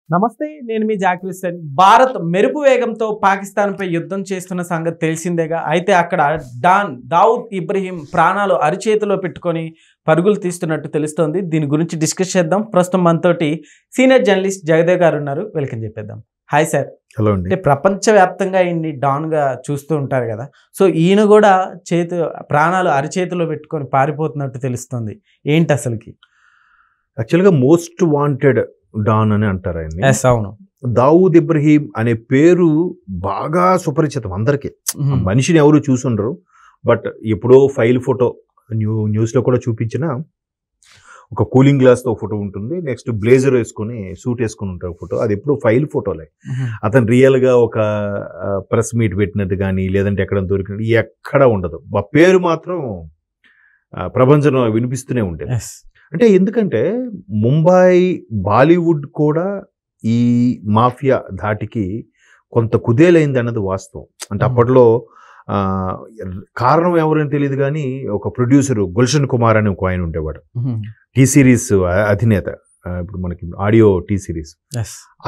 నమస్తే, నేను మీ జాకిర్ హుస్సేన్. భారత్ మెరుపు వేగంతో పాకిస్తాన్పై యుద్ధం చేస్తున్న సంగతి తెలిసిందేగా. అయితే అక్కడ దావుద్ ఇబ్రహీం ప్రాణాలు అరిచేతిలో పెట్టుకొని పరుగులు తీస్తున్నట్టు తెలుస్తోంది. దీని గురించి డిస్కస్ చేద్దాం. ప్రస్తుతం మనతోటి సీనియర్ జర్నలిస్ట్ జగదేవ్ గారు ఉన్నారు. వెల్కమ్ చెప్పేద్దాం. Hi sir. హలో అండి. అంటే ప్రపంచవ్యాప్తంగా ఈయన్ని డాన్గా చూస్తూ ఉంటారు కదా. సో ఈయన కూడా ప్రాణాలు అరిచేతిలో పెట్టుకొని పారిపోతున్నట్టు తెలుస్తుంది. ఏంటి అసలుకి? యాక్చువల్గా మోస్ట్ వాంటెడ్ డాన్ అని అంటారు ఆయన్ని. అవును. దావూద్ ఇబ్రహీం అనే పేరు బాగా సుపరిచితం అందరికీ. మనిషిని ఎవరు చూసుండరు, బట్ ఎప్పుడో ఫైల్ ఫోటో న్యూస్లో కూడా చూపించిన ఒక కూలింగ్ గ్లాస్తో ఫోటో ఉంటుంది. నెక్స్ట్ బ్లేజర్ వేసుకొని సూట్ వేసుకుని ఉంటారు ఫోటో. అది ఎప్పుడు ఫైల్ ఫోటోలే. అతను రియల్గా ఒక ప్రెస్ మీట్ పెట్టినట్టు కానీ లేదంటే ఎక్కడ దొరికినట్టు ఎక్కడ ఉండదు. ఆ పేరు మాత్రం ప్రపంచంలో వినిపిస్తూనే ఉండేది. అంటే ఎందుకంటే ముంబై బాలీవుడ్ కూడా ఈ మాఫియా ధాటికి కొంత కుదేలైంది అన్నది వాస్తవం. అంటే అప్పట్లో కారణం ఎవరని తెలియదు కానీ ఒక ప్రొడ్యూసరు గుల్షన్ కుమార్ అని ఒక ఆయన ఉండేవాడు, టీ సిరీస్ అధినేత. ఇప్పుడు మనకి ఆడియో టీ సిరీస్,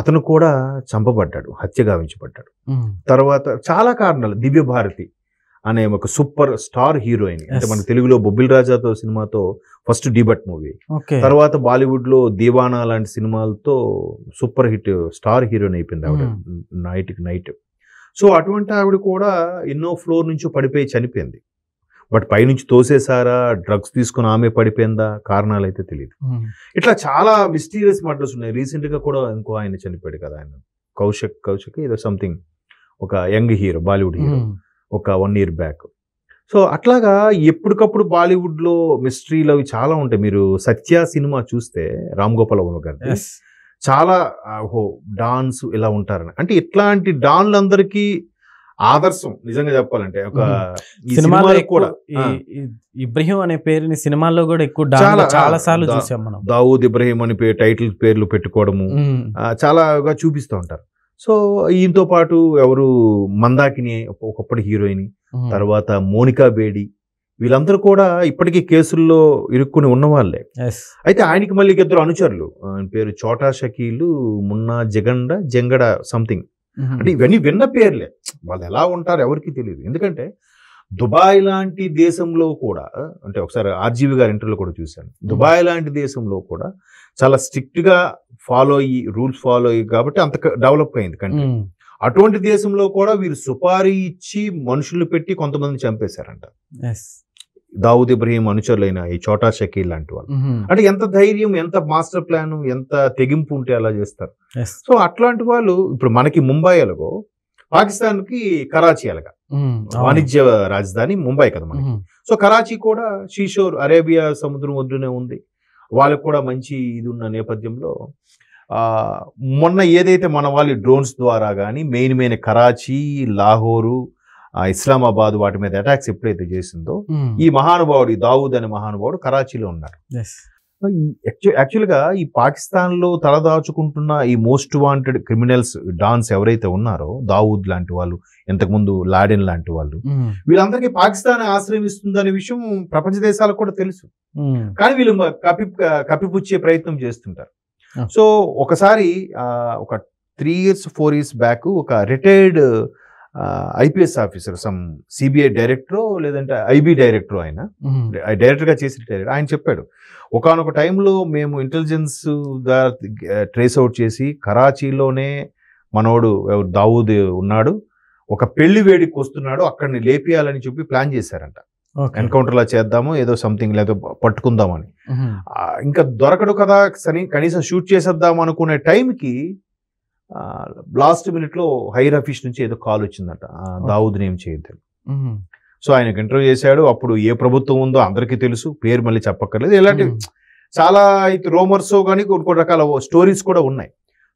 అతను కూడా చంపబడ్డాడు, హత్య గావించబడ్డాడు. తర్వాత చాలా కారణాలు. దివ్య భారతి అనే ఒక సూపర్ స్టార్ హీరోయిన్, అంటే మన తెలుగులో బొబ్బిల్ రాజాతో సినిమాతో ఫస్ట్ డీబట్ మూవీ, తర్వాత బాలీవుడ్ లో దీవానా లాంటి సినిమాలతో సూపర్ హిట్ స్టార్ హీరోయిన్ అయిపోయింది ఆవిడ నైట్. సో అటువంటి ఆవిడ కూడా ఎన్నో ఫ్లోర్ నుంచి పడిపోయి చనిపోయింది. బట్ పైనుంచి తోసేసారా, డ్రగ్స్ తీసుకుని ఆమె పడిపోయిందా, కారణాలు అయితే తెలియదు. ఇట్లా చాలా మిస్టీరియస్ మర్డర్స్ ఉన్నాయి. రీసెంట్ గా కూడా ఇంకో ఆయన చనిపోయాడు కదా, ఆయన కౌశిక్ ఏదో సంథింగ్, ఒక యంగ్ హీరో, బాలీవుడ్ హీరో, ఒక 1 year బ్యాక్. సో అట్లాగా ఎప్పటికప్పుడు బాలీవుడ్లో మిస్టరీలు అవి చాలా ఉంటాయి. మీరు సత్య సినిమా చూస్తే రామ్ గోపాల్ వర్మ గారి చాలా డాన్స్ ఇలా ఉంటారని, అంటే ఇట్లాంటి డాన్లందరికీ ఆదర్శం నిజంగా చెప్పాలంటే. ఒక సినిమాలో కూడా ఇబ్రహీం అనే పేరుని సినిమాల్లో కూడా ఎక్కువ చాలా సార్లు చూసాం మనం. దావూద్ ఇబ్రహీం అని టైటిల్ పేర్లు పెట్టుకోవడము చాలాగా చూపిస్తూ ఉంటారు. సో ఈయనతో పాటు ఎవరు మందాకిని ఒకప్పటి హీరోయిన్, తర్వాత మోనికా బేడి, వీళ్ళందరూ కూడా ఇప్పటికీ కేసుల్లో ఇరుక్కుని ఉన్నవాళ్ళే. అయితే ఆయనకి మళ్ళీ ఇద్దరు అనుచరులు, ఆయన పేరు చోటా షకీలు, మున్నా జంగడ సంథింగ్. అంటే ఇవన్నీ విన్న పేర్లే, వాళ్ళు ఎలా ఉంటారు ఎవరికి తెలియదు. ఎందుకంటే దుబాయ్ లాంటి దేశంలో కూడా, అంటే ఒకసారి ఆర్జీవి గారి ఇంటర్వ్యూలో కూడా చూశాను, దుబాయ్ లాంటి దేశంలో కూడా చాలా స్ట్రిక్ట్ గా రూల్స్ ఫాలో అయ్యి కాబట్టి అంత డెవలప్ అయింది కంట్రీ. అటువంటి దేశంలో కూడా వీరు సుపారీ ఇచ్చి మనుషులు పెట్టి కొంతమందిని చంపేశారంట. దావూద్ ఇబ్రహీం అనుచరులైన ఈ చోటా షకీల్ లాంటి వాళ్ళు. అంటే ఎంత ధైర్యం, ఎంత మాస్టర్ ప్లాన్, ఎంత తెగింపు ఉంటే అలా చేస్తారు. సో అట్లాంటి వాళ్ళు ఇప్పుడు మనకి ముంబై ఎలాగో, పాకిస్తాన్ కి కరాచీ అలాగా వాణిజ్య రాజధాని ముంబై కదా మనకి. సో కరాచీ కూడా షీషోర్, అరేబియా సముద్రం ఒడ్డునే ఉంది. వాళ్ళకు కూడా మంచి ఇది ఉన్న నేపథ్యంలో మొన్న ఏదైతే మన వాళ్ళు డ్రోన్స్ ద్వారా కానీ మెయిన్ కరాచీ, లాహోరు, ఇస్లామాబాద్ వాటి మీద అటాక్స్ ఎప్పుడైతే చేసిందో, ఈ మహానుభావుడు దావూద్ అనే మహానుభావుడు కరాచీలో ఉన్నారు. యాక్చువల్గా ఈ పాకిస్తాన్ లో తలదాచుకుంటున్న ఈ మోస్ట్ వాంటెడ్ క్రిమినల్స్, డాన్స్ ఎవరైతే ఉన్నారో, దావూద్ లాంటి వాళ్ళు, ఇంతకుముందు లాడెన్ లాంటి వాళ్ళు, వీళ్ళందరికీ పాకిస్తాన్ ఆశ్రయం ఇస్తుందనే విషయం ప్రపంచ దేశాలకు కూడా తెలుసు. కానీ వీళ్ళు కప్పిపుచ్చే ప్రయత్నం చేస్తుంటారు. సో ఒకసారి ఒక 3 years 4 years బ్యాక్ ఒక retired IPS officer, some CBI డైరెక్టరో లేదంటే ఐబీ డైరెక్టరో, ఆయన డైరెక్టర్గా చేసి రిటైర్డ్, ఆయన చెప్పాడు, ఒకానొక టైంలో మేము ఇంటెలిజెన్స్ ట్రేస్ అవుట్ చేసి కరాచీలోనే మనోడు దావూద్ ఉన్నాడు, ఒక పెళ్లి వేడికి వస్తున్నాడు, అక్కడిని లేపేయాలని చెప్పి ప్లాన్ చేశారంట. ఎన్కౌంటర్లా చేద్దాము, ఏదో సంథింగ్, లేదా పట్టుకుందామని. ఇంకా దొరకడు కదా, కనీసం షూట్ చేసేద్దాం అనుకునే టైంకి లాస్ట్ మినిట్ లో హైర్ ఆఫీస్ నుంచి ఏదో కాల్ వచ్చిందట, దావూద్ని ఏం చేయొద్దు. సో ఆయనకు ఇంటర్వ్యూ చేశాడు. అప్పుడు ఏ ప్రభుత్వం ఉందో అందరికీ తెలుసు, పేరు మళ్ళీ చెప్పక్కర్లేదు. ఇలాంటివి చాలా రోమర్స్ కానీ కొన్ని రకాల స్టోరీస్ కూడా ఉన్నాయి.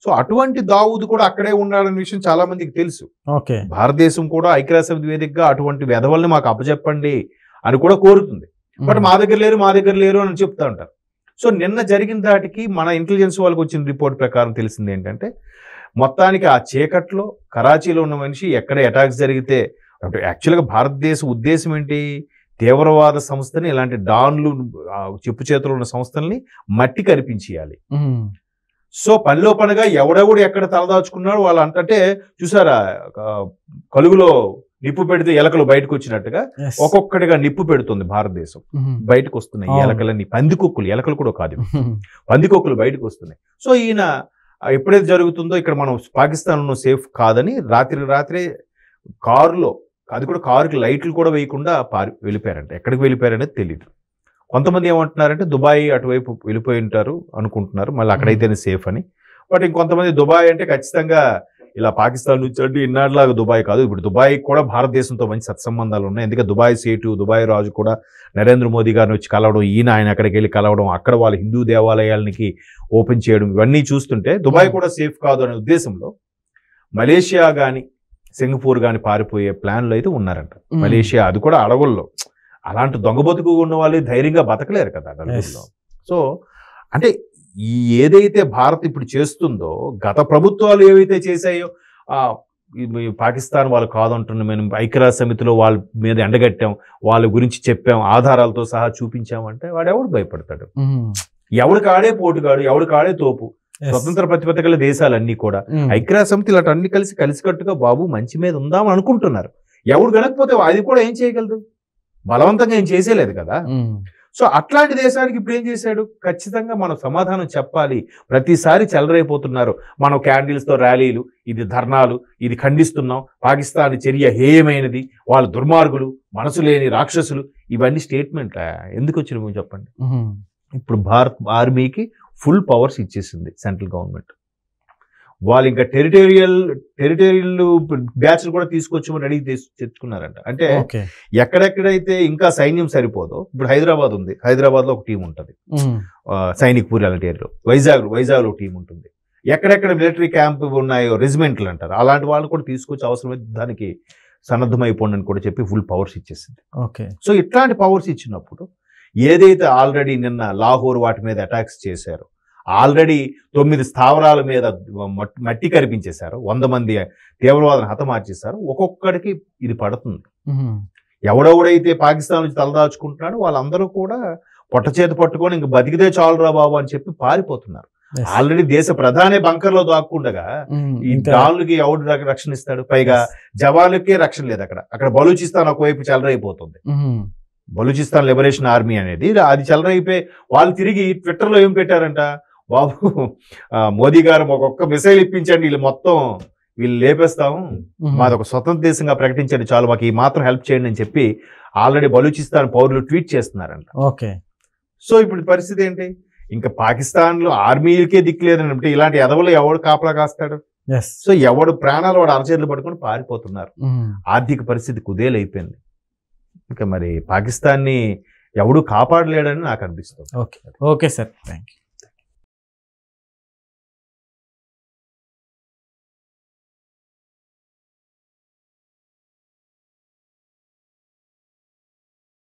సో అటువంటి దావూద్ కూడా అక్కడే ఉన్నాడనే విషయం చాలా మందికి తెలుసు. భారతదేశం కూడా ఐక్యరాజ్యసమితి వేదికగా అటువంటి వెధవల్ని మాకు అప్పచెప్పండి అని కూడా కోరుతుంది. బట్ మా దగ్గర లేరు అని చెప్తా ఉంటారు. సో నిన్న జరిగిన దాటికి మన ఇంటెలిజెన్స్ వాళ్ళకి వచ్చిన రిపోర్ట్ ప్రకారం తెలిసింది ఏంటంటే, మొత్తానికి ఆ చీకట్లో కరాచీలో ఉన్న మనిషి ఎక్కడ అటాక్స్ జరిగితే, అంటే యాక్చువల్గా భారతదేశ ఉద్దేశం ఏంటి, తీవ్రవాద సంస్థని, ఇలాంటి డాన్లు చెప్పు చేతులు ఉన్న సంస్థల్ని మట్టి కరిపించేయాలి. సో పనిలో పనిగా ఎవడెవడు ఎక్కడ తలదాచుకున్నాడు వాళ్ళు అంటే చూసారా, కలుగులో నిప్పు పెడితే ఎలకలు బయటకు వచ్చినట్టుగా ఒక్కొక్కటిగా నిప్పు పెడుతుంది భారతదేశం. బయటకు వస్తున్నాయి ఎలకలన్నీ, పందికొక్కులు, ఎలకలు కూడా కాదు, పందికొక్కులు బయటకు వస్తున్నాయి. సో ఈయన ఎప్పుడైతే జరుగుతుందో ఇక్కడ మనం పాకిస్తాన్లో సేఫ్ కాదని రాత్రి కారులో, అది కూడా కారుకి లైట్లు కూడా వేయకుండా వెళ్ళిపోయారంట. ఎక్కడికి వెళ్ళిపోయారనేది తెలియదు. కొంతమంది ఏమంటున్నారంటే దుబాయ్ అటువైపు వెళ్ళిపోయి ఉంటారు అనుకుంటున్నారు, మళ్ళీ అక్కడైతేనే సేఫ్ అని. బట్ ఇంకొంతమంది దుబాయ్ అంటే ఖచ్చితంగా ఇలా పాకిస్తాన్ నుంచి అంటే ఇన్నాళ్ళలాగా దుబాయ్ కాదు, ఇప్పుడు దుబాయ్ కూడా భారతదేశంతో మంచి సత్సంబంధాలు ఉన్నాయి. ఎందుకంటే దుబాయ్ సేటు, దుబాయ్ రాజు కూడా నరేంద్ర మోదీ గారిని వచ్చి కలవడం, ఆయన అక్కడికి వెళ్ళి కలవడం, అక్కడ వాళ్ళ హిందూ దేవాలయాలకి ఓపెన్ చేయడం, ఇవన్నీ చూస్తుంటే దుబాయ్ కూడా సేఫ్ కాదు అనే ఉద్దేశంలో మలేషియా కానీ సింగపూర్ కానీ పారిపోయే ప్లాన్లు అయితే ఉన్నారంట. మలేషియా అది కూడా అడవుల్లో, అలాంటి దొంగ బతుకు ఉన్న వాళ్ళు ధైర్యంగా బతకలేరు కదా అడవుల్లో. సో అంటే ఏదైతే భారత్ ఇప్పుడు చేస్తుందో, గత ప్రభుత్వాలు ఏవైతే చేశాయో, పాకిస్తాన్ వాళ్ళు కాదంటున్నాం, మేము ఐక్యరాజ్య సమితిలో వాళ్ళ మీద ఎండగట్టాం, వాళ్ళ గురించి చెప్పాం, ఆధారాలతో సహా చూపించామంటే వాడు ఎవడు భయపడతాడు? ఎవడికి ఆడే పోటుగాడు, ఎవడికి ఆడే తోపు. స్వతంత్ర ప్రతిపత్తిగల దేశాలన్నీ కూడా ఐక్యరాజ్య సమితి ఇలాంటి అన్ని కలిసికట్టుగా బాబు మంచి మీద ఉందామని అనుకుంటున్నారు. ఎవడు గనకపోతే అది కూడా ఏం చేయగలదు? బలవంతంగా ఏం చేసేలేదు కదా. సో అట్లాంటి దేశానికి ఇప్పుడు ఏం చేశాడు? ఖచ్చితంగా మనం సమాధానం చెప్పాలి. ప్రతిసారి చెలరైపోతున్నారు, మనం క్యాండిల్స్తో ర్యాలీలు, ఇది ధర్నాలు, ఇది ఖండిస్తున్నాం, పాకిస్తాన్ చర్య హేయమైనది, వాళ్ళు దుర్మార్గులు, మనసు లేని రాక్షసులు, ఇవన్నీ స్టేట్మెంట్ ఎందుకు వచ్చినాయి చెప్పండి. ఇప్పుడు భారత్ ఆర్మీకి ఫుల్ పవర్స్ ఇచ్చేసింది సెంట్రల్ గవర్నమెంట్. వాళ్ళు ఇంకా టెరిటోరియల్ బ్యాచ్లు కూడా తీసుకొచ్చి రెడీ తెచ్చుకున్నారంట. అంటే ఎక్కడెక్కడైతే ఇంకా సైన్యం సరిపోదో, ఇప్పుడు హైదరాబాద్ ఉంది, హైదరాబాద్ లో ఒక టీం ఉంటుంది, సైనిక్ పూర్ అలాంటి ఏరియాలో, వైజాగ్ లో టీం ఉంటుంది, ఎక్కడెక్కడ మిలిటరీ క్యాంప్ ఉన్నాయో రెజిమెంట్లు అంటారు, అలాంటి వాళ్ళు కూడా తీసుకొచ్చి అవసరమైతే దానికి సన్నద్ధమైపోండి అని కూడా చెప్పి ఫుల్ పవర్స్ ఇచ్చేసింది. సో ఇట్లాంటి పవర్స్ ఇచ్చినప్పుడు ఏదైతే ఆల్రెడీ నిన్న లాహోర్ వాటి మీద అటాక్స్ చేశారో, ఆల్రెడీ 9 స్థావరాల మీద మట్టి కరిపించేశారు, 100 మంది తీవ్రవాదులను హతమార్చేశారు, ఒక్కొక్కడికి ఇది పడుతుంది. ఎవడెవడైతే పాకిస్తాన్ నుంచి తలదాచుకుంటున్నాడో వాళ్ళందరూ కూడా పొట్ట చేతి పట్టుకొని ఇంక బతికితే చాలురా బాబు అని చెప్పి పారిపోతున్నారు. ఆల్రెడీ దేశ ప్రధాని బంకర్లో దాక్కుండగా ఈ డాన్లకి ఎవడు రక్షణ ఇస్తాడు? పైగా జవాన్లకే రక్షణ లేదు. అక్కడ బలూచిస్తాన్ ఒకవైపు చెలరైపోతుంది. బలూచిస్తాన్ లిబరేషన్ ఆర్మీ అనేది అది చెలరైపోయి వాళ్ళు తిరిగి ట్విట్టర్లో ఏం పెట్టారంట, బాబు మోదీ గారు ఒక్కొక్క మిసైల్ ఇప్పించండి, వీళ్ళు లేపేస్తాము, మాది ఒక స్వతంత్ర దేశంగా ప్రకటించండి చాలు, మాకు ఈ మాత్రం హెల్ప్ చేయండి అని చెప్పి ఆల్రెడీ బలూచిస్తాన్ పౌరులు ట్వీట్ చేస్తున్నారంట. సో ఇప్పుడు పరిస్థితి ఏంటి? ఇంకా పాకిస్తాన్ లో ఆర్మీలకే దిక్కులేదని అంటే ఇలాంటి ఎదవలు ఎవడు కాపలా కాస్తాడు? సో ఎవడు ప్రాణాలు వాడు అరచేతులు పట్టుకొని పారిపోతున్నారు. ఆర్థిక పరిస్థితి కుదేలైపోయింది. ఇంకా మరి పాకిస్తాన్ని ఎవడు కాపాడలేడని నాకు అనిపిస్తుంది. Okay sir, thank you.